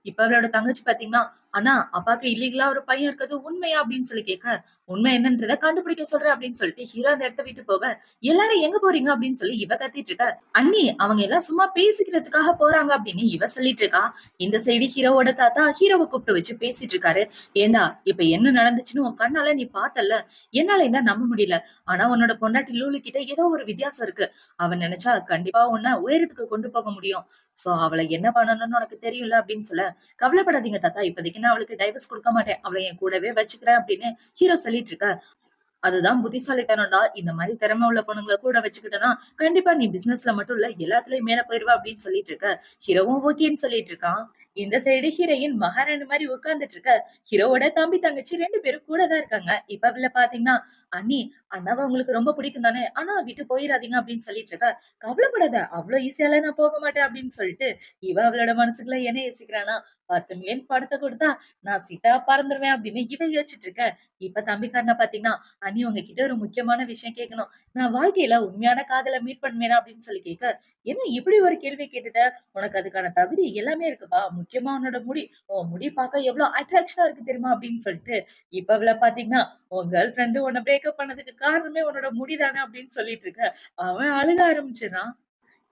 இப்ப அவரோட தங்கச்சி பாத்தீங்கன்னா, அண்ணா அப்பாக்கு இல்லீகலா ஒரு பையன் இருக்கிறது உண்மையா அப்படின்னு சொல்லி கேட்க, உண்மை என்னன்றதை கண்டுபிடிக்க சொல்றேன் அப்படின்னு சொல்லிட்டு ஹீரோ அந்த இடத்த விட்டு போக, எல்லாரும் எங்க போறீங்க அப்படின்னு சொல்லி இவ கத்திட்டு இருக்க. அண்ணி அவங்க எல்லாம் சும்மா பேசிக்கிறதுக்காக போறாங்க அப்படின்னு இவ சொல்லிட்டு இருக்கா. இந்த சைடு ஹீரோவோட தாத்தா ஹீரோவை கூப்பிட்டு வச்சு பேசிட்டு இருக்காரு. ஏண்டா இப்ப என்ன நடந்துச்சுன்னு உன் கண்ணால நீ பார்த்தல்ல, என்னால என்ன நம்ப முடியல. ஆனா உன்னோட பொண்டாட்டி லூலு கிட்ட ஏதோ ஒரு வித்தியாசம் இருக்கு. அவ நினைச்சா கண்டிப்பா உன்னை உயரத்துக்கு கொண்டு போக முடியும். சோ அவளை என்ன பண்ணணும்னு உனக்கு தெரியும்ல அப்படின்னு சொல்ல, கவலைப்படாதீங்க தாத்தா இப்போதைக்கு நான் அவளுக்கு டைவர்ஸ் கொடுக்க மாட்டேன். அவளை என் கூடவே வச்சுக்கிறேன் அப்படின்னு ஹீரோ சொல்லிட்டு இருக்க. அதுதான் புத்திசாலித்தனம்டா. இந்த மாரி திறமை உள்ள பொண்ணுங்கள கூட வச்சுக்கிட்டனா, கண்டிப்பா நீ பிசினஸ்ல மட்டும் இல்ல, எல்லாத்துலயும் மேல போயிருவ அப்படின்னு சொல்லிட்டு இருக்க. ஹீரோவும் ஓகேன்னு சொல்லிட்டு இருக்கான். இந்த சைடு ஹீரோயின் மகாராணி மாரி உட்கார்ந்துட்டு இருக்க. ஹீரோவோட தம்பி, தங்கச்சி 2 பேரும் கூட தான் இருக்காங்க. இப்ப அவள பாத்தீங்கன்னா, "அண்ணி அண்ணாவ உங்களுக்கு ரொம்ப பிடிக்கும் தானே? ஆனா விட்டு போயிறாதீங்க" அப்படின்னு சொல்லிட்டு இருக்க. "கவலைப்படாத, அவ்ளோ ஈஸியாலாம் நான் போக மாட்டேன்" அப்படின்னு சொல்லிட்டு, இவ அவளோட மனசுக்குள்ள என்ன யோசிக்கிறானா, 10 மில்லியன் பணத்த குடுத்தா நான் சிட்டா பறந்துருவேன் அப்படின்னு இவ யோசிச்சுட்டு இருக்க. இப்ப தம்பிக்காரன பாத்தீங்கன்னா, அண்ணி உங்ககிட்ட ஒரு முக்கியமான விஷயம் கேட்கணும். நான் வாழ்க்கையில உண்மையான காதல மீட் பண்ணுவேனா அப்படின்னு சொல்லி கேட்க, என்ன இப்படி ஒரு கேள்வி கேட்டுட்ட? உனக்கு அதுக்கான தகுதி எல்லாமே இருக்குப்பா. முக்கியமா உன்னோட முடி. உன் முடி பார்க்க எவ்வளவு அட்ராக்ஷனா இருக்கு தெரியுமா? அப்படின்னு சொல்லிட்டு, இப்ப அவள பாத்தீங்கன்னா, உன் கேர்ள் ஃபிரெண்ட் உன்ன பிரேக்கப் பண்ணதுக்கு காரணமே உன்னோட முடி தானே அப்படின்னு சொல்லிட்டு இருக்க. அவன் அழுக ஆரம்பிச்சிடுறான்.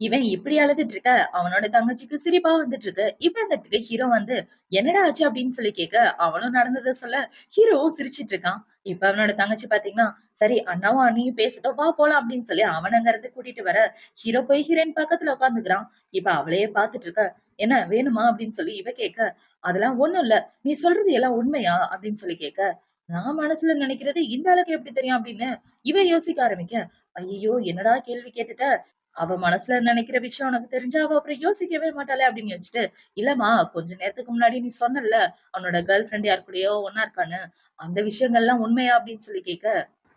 இவன் இப்படி அழுதுட்டு இருக்க, அவனோட தங்கச்சிக்கு சிரிப்பா வந்துட்டு இருக்கு. இப்ப இந்த இடத்துக்கு ஹீரோ வந்து, "என்னடா ஆச்சு?" அப்படின்னு சொல்லி கேட்க, அவனும் நடந்தத சொல்ல, ஹீரோவும் சிரிச்சிட்டு இருக்கான். இப்ப அவனோட தங்கச்சி பாத்தீங்கன்னா, "சரி அண்ணாவும் அண்ணியும் பேசட்டும், வா போலாம்" அப்படின்னு சொல்லி அவன அங்க இருந்து கூட்டிட்டு வர, ஹீரோ போய் ஹீரோயின் பக்கத்துல உட்கார்ந்துக்கிறான். இப்ப அவளையே பாத்துட்டு இருக்க, "என்ன வேணுமா?" அப்படின்னு சொல்லி இவ கேட்க, "அதெல்லாம் ஒண்ணும் இல்ல. நீ சொல்றது எல்லாம் உண்மையா?" அப்படின்னு சொல்லி கேட்க, "நான் மனசுல நினைக்கிறது இந்த ஆளுக்கு எப்படி தெரியும்?" அப்படின்னு இவ யோசிக்க ஆரம்பிக்க, "ஐயையோ! என்னடா கேள்வி கேட்டுட்ட? அவ மனசுல நினைக்கிற விஷயம் உனக்கு தெரிஞ்சா அவ அப்புறம் யோசிக்கவே மாட்டாளே அப்படின்னு யோசிச்சுட்டு, இல்லம்மா கொஞ்ச நேரத்துக்கு முன்னாடி நீ சொன்னல்ல, அவனோட கேர்ள் ஃபிரெண்ட் யார் கூடயோ ஒண்ணா இருக்கான்னு. அந்த விஷயங்கள்லாம் உண்மையா அப்படின்னு சொல்லி கேட்க,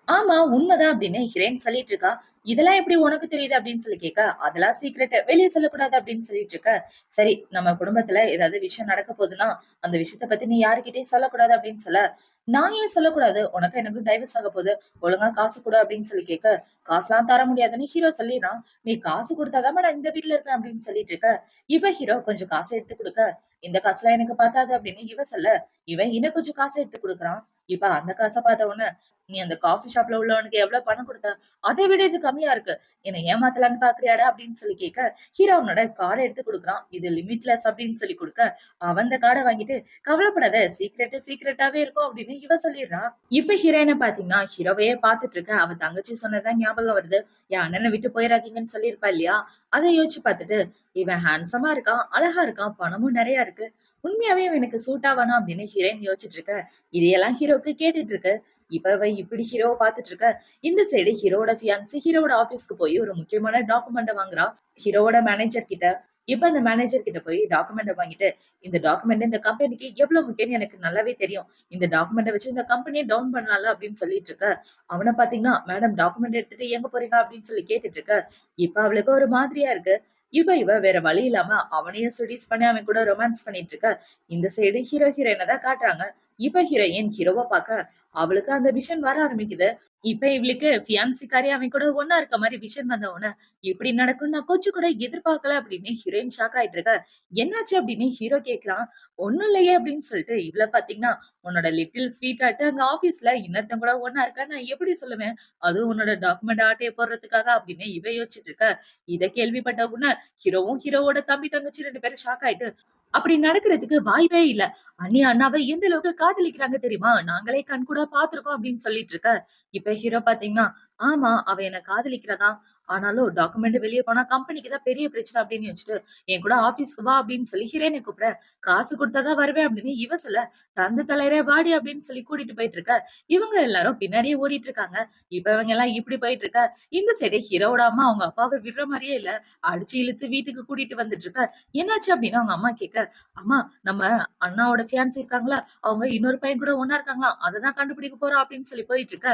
ஆமா, உண்மைதான் அப்படின்னு ஹீரோயின் சொல்லிட்டு இருக்கா. இதெல்லாம் எப்படி உனக்கு தெரியுது அப்படின்னு சொல்லி கேட்க, அதெல்லாம் சீக்ரெட் வெளிய சொல்லக்கூடாது அப்படின்னு சொல்லிட்டு இருக்க. சரி, நம்ம குடும்பத்துல ஏதாவது விஷயம் நடக்க போகுதுன்னா, அந்த விஷயத்த பத்தி நீ யார்கிட்டயும் சொல்லக்கூடாது அப்படின்னு சொல்ல, நான் ஏன் சொல்லக்கூடாது? உனக்கும் எனக்கும் டைவர்ஸ் ஆக போகுது. ஒழுங்கா காசு குடு அப்படின்னு சொல்லி கேட்க, காசுலாம் தர முடியாதுன்னு ஹீரோ சொல்லிடுறான். நீ காசு குடுத்தா நான் இந்த வீட்ல இருப்பேன் அப்படின்னு சொல்லிட்டு இருக்க. இவ ஹீரோ கொஞ்சம் காசு எடுத்து குடுக்க, இந்த காசுலாம் எனக்கு பத்தாது அப்படின்னு இவ சொல்ல, இவன் இன்னும் கொஞ்சம் காசு எடுத்து குடுக்குறான். இப்ப அந்த காச பார்த்த உடனே நீ அந்த காஃபி ஷாப்ல உள்ளவனுக்கு எவ்வளவு பணம் குடுத்த? அதை விட இது கம்மியா இருக்கு. என்ன ஏமாத்தலான்னு பாக்குறியாடா? அப்படின்னு சொல்லி கேட்க, ஹீரோ அவனோட கார்ட எடுத்து குடுக்குறான். இது லிமிட்லெஸ் அப்படின்னு சொல்லி குடுக்க, அவன் அந்த கார்ட வாங்கிட்டு, கவலைப்படாத சீக்ரெட் சீக்ரெட்டாவே இருக்கும் அப்படின்னு இவ சொல்லிடுறா. இப்ப ஹீரோயின பாத்தீங்கன்னா, ஹீரோவையே பாத்துட்டு இருக்க. அவ தங்கச்சி சொன்னதுதான் ஞாபகம் வருது. என் அண்ணனை விட்டு போயிடாதீங்கன்னு சொல்லியிருப்பா இல்லையா? அதை யோசிச்சு பாத்துட்டு, இவன் ஹேண்ட்ஸமா இருக்கான், அழகா இருக்கான், பணமும் நிறைய இருக்கு. உண்மையாவே இவன் எனக்கு சூட் ஆவானா அப்படின்னு ஹீரோயின் யோசிச்சுட்டு இருக்க. இதையெல்லாம் ஹீரோக்கு கேட்டுட்டு இருக்கு. இப்ப அவ இப்படி ஹீரோவ பாத்துட்டு இருக்க. இந்த சைடு ஹீரோவோட ஃபியான்சி ஹீரோவோட ஆபீஸ்க்கு போய் ஒரு முக்கியமான டாக்குமெண்ட்ட வாங்குறா. ஹீரோவோட மேனேஜர் கிட்ட. இப்ப அந்த மேனேஜர் கிட்ட போய் டாக்குமெண்ட்ட வாங்கிட்டு, இந்த டாக்குமெண்ட் இந்த கம்பெனிக்கு எவ்வளவு முக்கியம்னு எனக்கு நல்லாவே தெரியும். இந்த டாக்குமெண்ட்ட வச்சு இந்த கம்பெனிய டவுன் பண்ணலாம்ல அப்படின்னு சொல்லிட்டு இருக்க. அவன பாத்தீங்கன்னா, மேடம் டாக்குமெண்ட் எடுத்துட்டு எங்க போறீங்க அப்படின்னு சொல்லி கேட்டுட்டு இருக்க. இப்ப அவளுக்கு ஒரு மாதிரியா இருக்கு. இவ வேற வழி இல்லாம அவனையும் செடியூஸ் பண்ணி அவன் கூட ரொமான்ஸ் பண்ணிட்டு இருக்க. இந்த சைடு ஹீரோ ஹீரோயின தான் காட்டுறாங்க. இப்ப ஹீரோயின் ஹீரோவ பாக்க அவளுக்கு அந்த விஷன் வர ஆரம்பிக்குது. இப்ப இவளுக்கு ஃபியான்சிக்காரி அவன் கூட ஒண்ணா இருக்க மாரி விஷன் வந்த உடனே, இப்படி நடக்கும்னு நான் கொஞ்சம் கூட எதிர்பார்க்கல அப்படின்னு ஹீரோயின் ஷாக் ஆயிட்டு இருக்க. என்னாச்சு அப்படின்னு ஹீரோ கேக்குறான். ஒண்ணும் இல்லையே அப்படின்னு சொல்லிட்டு இவள பாத்தீங்கன்னா, உன்னோட லிட்டில் ஸ்வீட் ஹார்ட் அங்க ஆபீஸ்ல இன்னொருத்தன் கூட ஒண்ணா இருக்கா நான் எப்படி சொல்லுவேன்? அதுவும் உன்னோட டாக்குமெண்ட் ஆட்டைய போடுறதுக்காக அப்படின்னு இவ யோசிச்சுட்டு இருக்க. இத கேள்விப்பட்ட உடனே ஹீரோவும் ஹீரோவோட தம்பி தங்கச்சி 2 பேரும் ஷாக் ஆயிட்டு, அப்படி நடக்கிறதுக்கு வாய்ப்பே இல்ல. அண்ணி அண்ணாவ எந்த அளவுக்கு காதலிக்கிறாங்க தெரியுமா? நாங்களே கண்கூடா பார்த்திருக்கோம் அப்படின்னு சொல்லிட்டு இருக்க. இப்ப ஹீரோ பாத்தீங்கன்னா, ஆமா அவ என்ன காதலிக்கிறா ஆனாலும் டாக்குமெண்ட் வெளிய போனா கம்பெனிக்கு தான் பெரிய பிரச்சனை அப்படின்னு யோசிச்சுட்டு, என் கூட ஆபீஸ்க்கு வா அப்படின்னு சொல்லி ஹீரோயின கூப்பிட, காசு குடுத்தா தான் வருவேன் அப்படின்னு இவ சொல்ல, தந்து தலைவரே வாடி அப்படின்னு சொல்லி கூட்டிட்டு போயிட்டு இருக்க. இவங்க எல்லாரும் பின்னாடியே ஓடிட்டு இருக்காங்க. இப்ப இவங்க எல்லாம் இப்படி போயிட்டு இருக்க. இந்த சைடு ஹீரோவோட அம்மா அவங்க அப்பாவை விடுற மாரியே இல்ல. அடிச்சு இழுத்து வீட்டுக்கு கூட்டிட்டு வந்துட்டு இருக்க. என்னாச்சு அப்படின்னு அவங்க அம்மா கேட்க, அம்மா நம்ம அண்ணாவோட ஃபியான்சி இருக்காங்களா, அவங்க இன்னொரு பையன் கூட ஒண்ணா இருக்காங்களாம். அததான் கண்டுபிடிக்க போறோம் அப்படின்னு சொல்லி போயிட்டு இருக்க.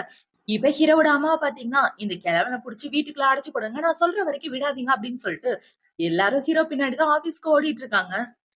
இப்ப ஹீரோவோட அம்மாவ பாத்தீங்கன்னா, இந்த கிழவன புடிச்சு வீட்டுக்குள்ள அடைச்சு போடுங்க. நான் சொல்ற வரைக்கும் விடாதீங்க அப்படின்னு சொல்லிட்டு, எல்லாரும் ஹீரோ பின்னாடி தான் ஆபீஸ்க்கு ஓடிட்டு இருக்காங்க.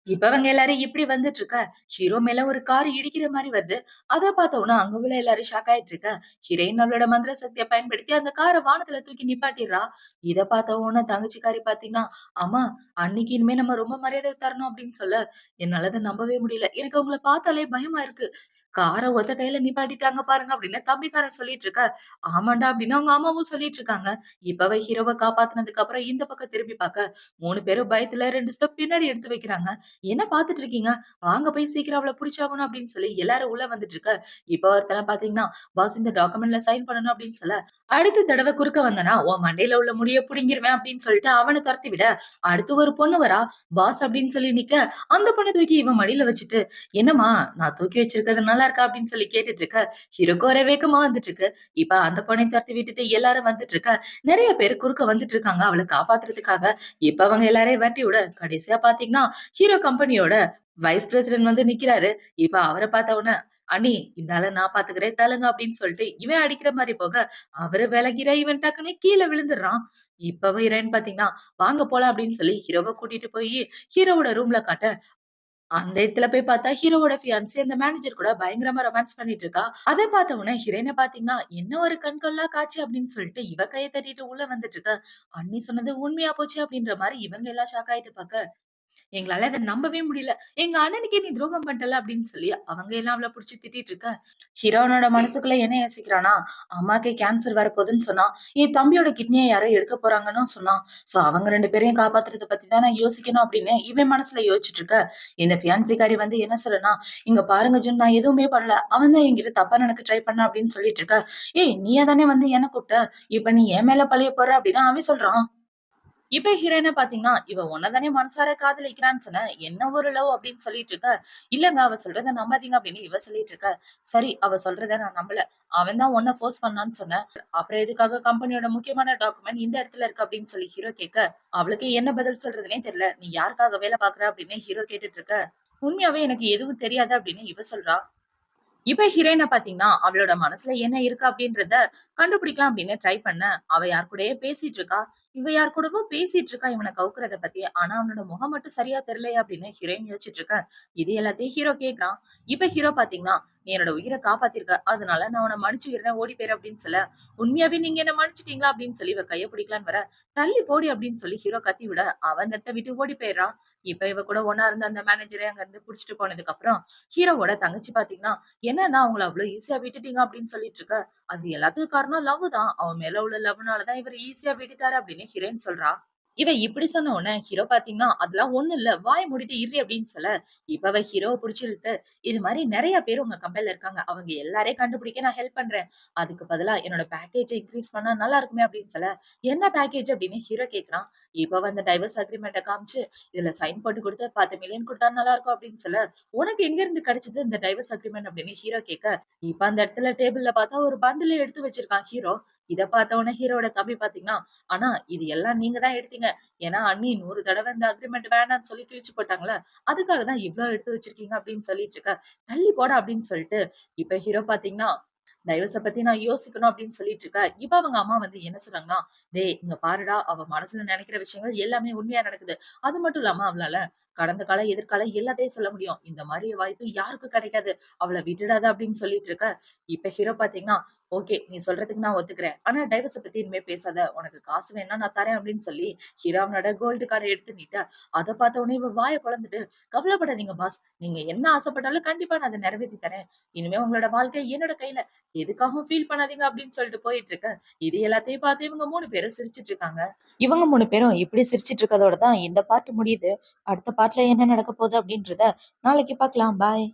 இப்ப அவங்க எல்லாரும் இப்படி வந்துட்டு இருக்க. ஹீரோ மேல ஒரு கார் இடிக்கிற மாரி வருது. அத பார்த்த உடனே அங்க உள்ள எல்லாரும் ஷாக் ஆயிட்டு இருக்க. ஹீரோயின் அவளோட மந்திர சக்திய பயன்படுத்தி அந்த கார வானத்துல தூக்கி நிப்பாட்டிடுறா. இத பார்த்த உடனே தங்கச்சிக்காரி பாத்தீங்கன்னா, அம்மா அன்னைக்கு இனிமே நம்ம ரொம்ப மரியாதை தரணும் அப்படின்னு சொல்ல, என்னால அத நம்பவே முடியல. எனக்கு அவங்கள பார்த்தாலே பயமா இருக்கு. கார ஒத்த கையில நிப்பாட்டிட்டாங்க பாருங்க அப்படின்னு தம்பிக்காரன் சொல்லிட்டு இருக்க. ஆமாண்டா அப்படின்னு அவங்க அம்மாவும் சொல்லிட்டு இருக்காங்க. இப்ப ஹீரோவ காப்பாத்துனதுக்கு அப்புறம் இந்த பக்கம் திரும்பி பார்க்க 3 பேரும் பயத்துல 2 ஸ்டெப் பின்னாடி எடுத்து வைக்கிறாங்க. என்ன பாத்துட்டு இருக்கீங்க? வாங்க போய் சீக்கிரம் அவள புடிச்சாகணும் அப்படின்னு சொல்லி எல்லாரும் உள்ள வந்துட்டு இருக்க. இப்ப ஒருத்தன் பாத்தீங்கன்னா, பாஸ் இந்த டாக்குமெண்ட்ல சைன் பண்ணணும் அப்படின்னு சொல்ல, அடுத்த தடவ குறுக்க வந்தனா உன் மண்டையில உள்ள முடிய புடுங்கிருவேன் அப்படின்னு சொல்லிட்டு அவன துரத்தி விட, அடுத்து ஒரு பொண்ணு வரா, பாஸ் அப்படின்னு சொல்லி நிக்க, அந்த பொண்ண தூக்கி இவன் மடியில வச்சுட்டு, என்னம்மா நான் தூக்கி வச்சிருக்கிறது நல்லா இருக்கா அப்படின்னு சொல்லி கேட்டுட்டு இருக்க. ஹீரோக்கு ஒரே வேகமா வந்துட்டு இருக்கு. இப்ப அந்த பொண்ணையும் துரத்தி விட்டுட்டு எல்லாரும் வந்துட்டு இருக்க. நிறைய பேர் குறுக்க வந்துட்டு இருக்காங்க அவள காப்பாத்துறதுக்காக. இப்ப அவங்க எல்லாரையும் விரட்டி விட, கடைசியா பாத்தீங்கன்னா ஹீரோ கம்பெனியோட வைஸ் பிரசிடென்ட் வந்து நிக்கிறாரு. இப்ப அவர பார்த்த உடனே, "அண்ணி இந்த ஆள நான் பாத்துக்கிறேன் தள்ளுங்க" அப்படின்னு சொல்லிட்டு இவன் அடிக்கிற மாரி போக, அவரு விலகிற இவன் டக்குன்னு கீழ விழுந்துடுறான். இப்ப ஹீரோயின் பாத்தீங்கன்னா, "வாங்க போலாம்" அப்படின்னு சொல்லி ஹீரோவ கூட்டிட்டு போயி ஹீரோவோட ரூம்ல காட்ட, அந்த இடத்துல போய் பார்த்தா ஹீரோவோட ஃபியான்சி அந்த மேனேஜர் கூட பயங்கரமா ரொமான்ஸ் பண்ணிட்டு இருக்கா. அத பார்த்த உடனே ஹீரோயின பாத்தீங்கன்னா, "என்ன ஒரு கண்கொள்ளா காட்சி" அப்படின்னு சொல்லிட்டு இவ கைய தட்டிட்டு உள்ள வந்துட்டு இருக்க. அண்ணி சொன்னது உண்மையா போச்சு அப்படின்ற மாரி இவங்க எல்லாம் ஷாக் ஆயிட்டு பாக்க, எங்களால அத நம்பவே முடியல. எங்க அண்ணனுக்கே நீ துரோகம் பண்ணிட்டல்ல அப்படின்னு சொல்லி அவங்க எல்லாம் அவள புடிச்சு திட்டிட்டு இருக்க. ஹீரோனோட மனசுக்குள்ள என்ன யோசிக்கிறானா, அம்மாக்கு கேன்சர் வரப்போகுதுன்னு சொன்னா. என் தம்பியோட கிட்னிய யாரோ எடுக்க போறாங்கன்னு சொன்னான். சோ அவங்க 2 பேரையும் காப்பாத்துறத பத்தி தான் நான் யோசிக்கணும் அப்படின்னு இவன் மனசுல யோசிச்சுட்டு இருக்க. இந்த ஃபியான்சிக்காரி வந்து என்ன சொல்றனா, "இங்க பாருங்க ஜுன் நான் எதுவுமே பண்ணல. அவன் தான் என்கிட்ட தப்பா நடக்க ட்ரை பண்ணான்" அப்படின்னு சொல்லிட்டு இருக்க. "ஏய் நீயா தானே வந்து என்ன கூப்பிட்ட? இப்ப நீ என் மேல பழிய போடுற" அப்படின்னு அவன் சொல்றான். இப்ப ஹீரோயின பாத்தீங்கன்னா, "இவ உன்ன தானே மனசார காதலிக்கிறான்னு சொன்னேன். என்ன ஒரு லவ்" அப்படின்னு சொல்லிட்டு இருக்க. "இல்லங்க அவ சொல்றத நம்பாதீங்க" அப்படின்னு இவ சொல்லிட்டு இருக்க. "சரி அவ சொல்றத நான் நம்பல. அவன் தான் உன்ன ஃபோர்ஸ் பண்ணான்னு சொன்னேன். அப்புறம் எதுக்காக கம்பெனியோட முக்கியமான டாக்குமெண்ட் இந்த இடத்துல இருக்கு" அப்படின்னு சொல்லி ஹீரோ கேட்க, அவளுக்கு என்ன பதில் சொல்றதுன்னே தெரியல. "நீ யாருக்காக வேலை பாக்குற?" அப்படின்னு ஹீரோ கேட்டுட்டு இருக்க. "உண்மையாவே எனக்கு எதுவும் தெரியாது" அப்படின்னு இவ சொல்றா. இப்ப ஹீரோயின பாத்தீங்கன்னா, அவளோட மனசுல என்ன இருக்கு அப்படின்றத கண்டுபிடிக்கலாம் அப்படின்னு ட்ரை பண்ண, அவ யார் கூடயோ பேசிட்டு இருக்கா. இவ யார் கூடவோ பேசிட்டு இருக்கா இவன கவுக்குறத பத்தி. ஆனா அவனோட முகம் மட்டும் சரியா தெரியலையே அப்படின்னு ஹீரோயின் யோசிச்சுட்டு இருக்க. இது எல்லாத்தையும் ஹீரோ கேட்கிறான். இப்ப ஹீரோ பாத்தீங்கன்னா, "நீ என்னோட உயிர காப்பாத்திருக்க. அதனால நான் உன்ன மன்னிச்சு விடுறேன். ஓடி போயிரு" அப்படின்னு சொல்ல, "உண்மையாவே நீங்க என்ன மன்னிச்சுட்டீங்களா?" அப்படின்னு சொல்லி இவ கைய பிடிக்கலான்னு வர, "தள்ளி போடி" அப்படின்னு சொல்லி ஹீரோ கத்தி விட, அவ அந்த இடத்த விட்டு ஓடி போயிடுறான். இப்ப இவ கூட ஒண்ணா இருந்த அந்த மேனேஜரே அங்க இருந்து புடிச்சுட்டு போனதுக்கு அப்புறம், ஹீரோவோட தங்கச்சி பாத்தீங்கன்னா, "என்னன்னா அவங்கள அவ்ளோ ஈஸியா விட்டுட்டீங்க" அப்படின்னு சொல்லிட்டு இருக்க. "அது எல்லாத்துக்கும் காரணம் லவ் தான். அவன் மேல உள்ள லவ்னால தான் இவரு ஈஸியா விட்டுட்டாரு" அப்படின்னு ஹீரோயின் சொல்றா. இவன் இப்படி சொன்ன உடனே ஹீரோ பாத்தீங்கன்னா, "அதெல்லாம் ஒண்ணும் இல்ல. வாய மூடிட்டு இருடி" அப்படின்னு சொல்ல, இப்ப அவ ஹீரோவ புடிச்சு இழுத்து, "இது மாரி நெறைய பேர் உங்க கம்பெனில இருக்காங்க. அவங்க எல்லாரையும் கண்டுபிடிக்க நான் ஹெல்ப் பண்றேன். அதுக்கு பதிலா என்னோட பேக்கேஜ இன்கிரீஸ் பண்ணா நல்லா இருக்குமே" அப்படின்னு சொல்ல, "என்ன பேக்கேஜ்?" அப்படின்னு ஹீரோ கேட்கிறான். இப்ப அவ அந்த டைவர்ஸ் அக்ரீமெண்ட்ட காமிச்சு, "இதுல சைன் போட்டு குடுத்து 10 மில்லியன் குடுத்தா நல்லா இருக்கும்" அப்படின்னு சொல்ல, "உனக்கு எங்க இருந்து கிடைச்சது இந்த டைவர்ஸ் அக்ரீமெண்ட்?" அப்படின்னு ஹீரோ கேட்க, இப்ப அந்த இடத்துல டேபிள்ல பார்த்தா ஒரு பண்டிலே எடுத்து வச்சிருக்கான் ஹீரோ. இத பார்த்த உடனே ஹீரோவோட தம்பி பாத்தீங்கன்னா, "அண்ணா இது எல்லாம் நீங்க தான் எடுத்தீங்க. ஏன்னா அண்ணி 100 தடவ இந்த அக்ரீமெண்ட் வேணான்னு சொல்லி கிழிச்சு போட்டாங்கல்ல. அதுக்காக தான் இவ்ளோ எடுத்து வச்சிருக்கீங்க" அப்படின்னு சொல்லிட்டு இருக்க. "தள்ளி போடா" அப்படின்னு சொல்லிட்டு, இப்ப ஹீரோ பாத்தீங்கன்னா, டைவர்ஸ பத்தி நான் யோசிக்கணும் அப்படின்னு சொல்லிட்டு இருக்க. இப்ப அவங்க அம்மா வந்து என்ன சொன்னாங்கன்னா, "டேய் இங்க பாருடா, அவ மனசுல நெனைக்கிற விஷயங்கள் எல்லாமே உண்மையா நடக்குது. அது மட்டும் இல்லாம அவளால கடந்த காலம், எதிர்காலம் எல்லாத்தையும் சொல்ல முடியும். இந்த மாரி வாய்ப்பு யாருக்கும் கிடைக்காது. அவள விட்டுடாத" அப்படின்னு சொல்லிட்டு இருக்க. இப்ப ஹீரோ பாத்தீங்கன்னா, "ஓகே நீ சொல்றதுக்கு நான் ஒத்துக்கிறேன். ஆனா டைவர்ஸ பத்தி இனிமே பேசாத. உனக்கு காசு வேணும்னா நான் தரேன்" அப்படின்னு சொல்லி ஹீரோ அவனோட கோல்டு கார்ட எடுத்து நீட்ட, அத பார்த்த உடனே இவ வாய பொளந்துட்டு, "கவலைப்படாதீங்க பாஸ். நீங்க என்ன ஆசைப்பட்டாலும் கண்டிப்பா நான் அத நிறைவேத்தி தரேன். இனிமே உங்களோட வாழ்க்கை என்னோட கையில. எதுக்காகவும் ஃபீல் பண்ணாதீங்க" அப்படின்னு சொல்லிட்டு போயிட்டு இருக்க. இது எல்லாத்தையும் பார்த்து இவங்க 3 பேரும் சிரிச்சுட்டு இருக்காங்க. இவங்க 3 பேரும் இப்படி சிரிச்சுட்டு இருக்கதோட தான் இந்த பார்ட் முடியுது. அடுத்த பார்ட்ல என்ன நடக்க போகுது அப்படின்றத நாளைக்கு பார்க்கலாம். பாய்.